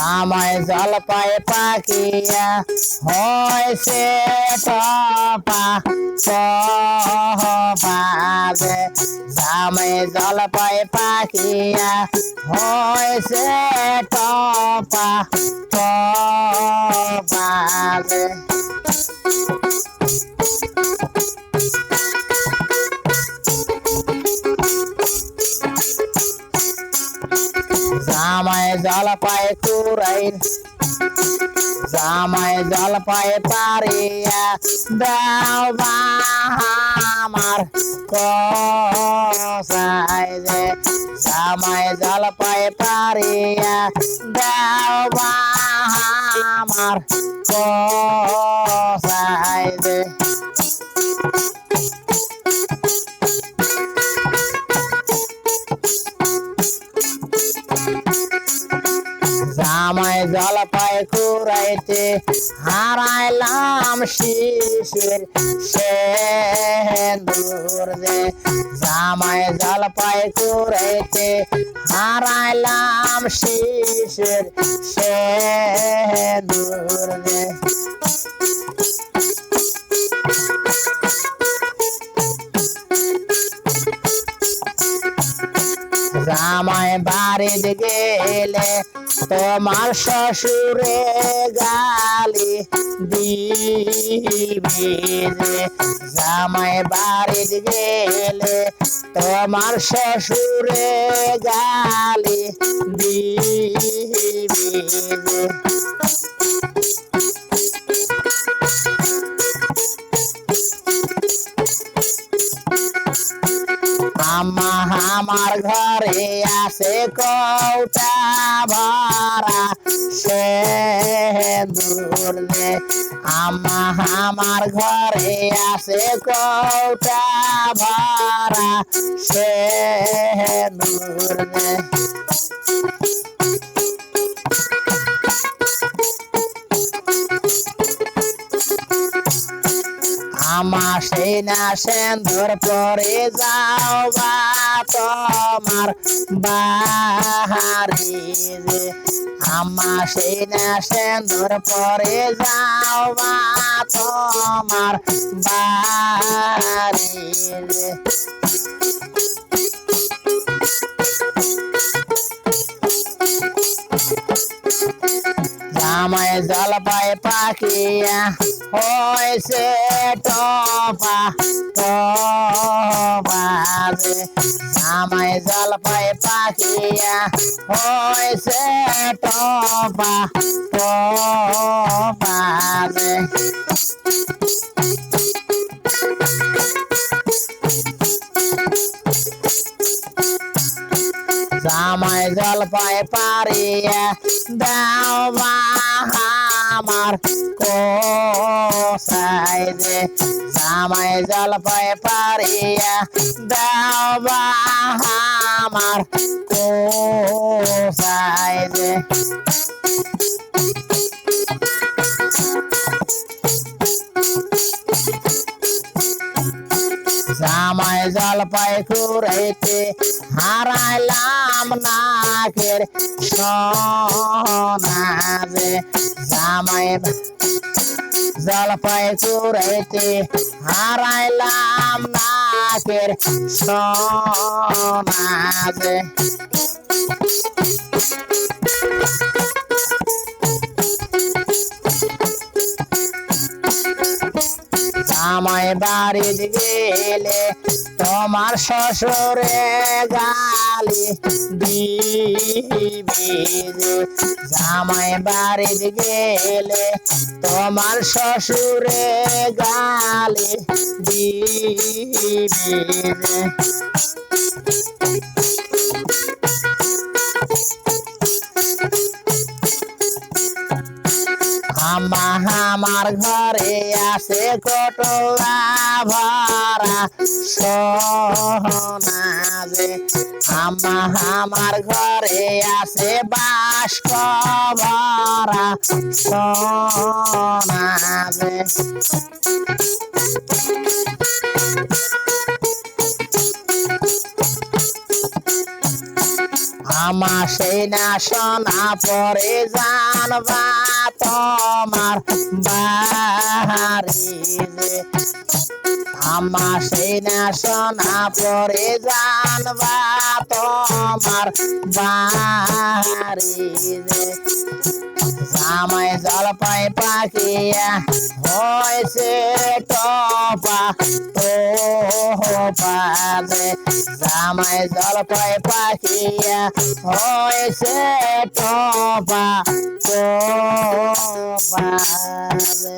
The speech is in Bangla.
জামাই জলপাই পাকিয়া হয়েছে টপা বাজে জামাই জলপাই পাকিয়া হয়েছে টপা বাজে জামাই জলপাই কুড়াই জামাই জলপাই পারিয়া দাও আমার কসাই যে জামাই জলপাই পারিয়া দাও আমার কসাই যে জামাই জলপাই কুড়াইতে হারাইলাম শিশির সেন্দুর দে জামাই জলপাই কুড়াইতে হারাইলাম শিশির সেন্দুর দে জামাই বাড়িতে গেলে তোমার শ্বশুরে গালি দিবি যে জামাই বাড়িতে গেলে তোমার শ্বশুরে গালি দিবি যে আম্মা আমার ঘরে আসে কৌটা ভরা সেন্দুর দে আম্মা আমার ঘরে আসে কৌটা ভরা সেন্দুর দে আমা সেই না সেন্দুর পরে যাও বা তোমার বাহারি যে আমা সেই না সেন্দুর পরে যাও বা তোমার বাহারি যে জামাই জলপাই পাকিয়া হয়েছে টপা বাজে জামাই জলপাই পাকিয়া হয়েছে টপা বাজে জামাই জলপাই পারিয়া দাও আমার কসাই যে জামাই জলপাই পারিয়া দাও আমার কসাই যে জামাই জলপাই কুড়াইতে হারাইলাম নাকের সোনা যে জামাই জলপাই কুড়াইতে হারাইলাম নাকের সোনা যে জামাই বাড়িতে গেলে তোমার শ্বশুরে গালি দিবি যে জামাই বাড়িতে গেলে তোমার শ্বশুরে গালি দিবি যে আম্মা আমার ঘরে আসে কটোলা ভরা সোনা যে আম্মা আমার ঘরে আসে বাস্ক ভরা সোনা যে আমার সেই না শোনা পরে জানবা তোমার বাড়ি যে আমার সেই না শোনা পরে জানবা তোমার বাড়ি যে জামাই জলপাই পাখিয়া হয়েছে টপা টোপা যে জামাই জলপাই পাখিয়া হয়েছে টপা টোপা যে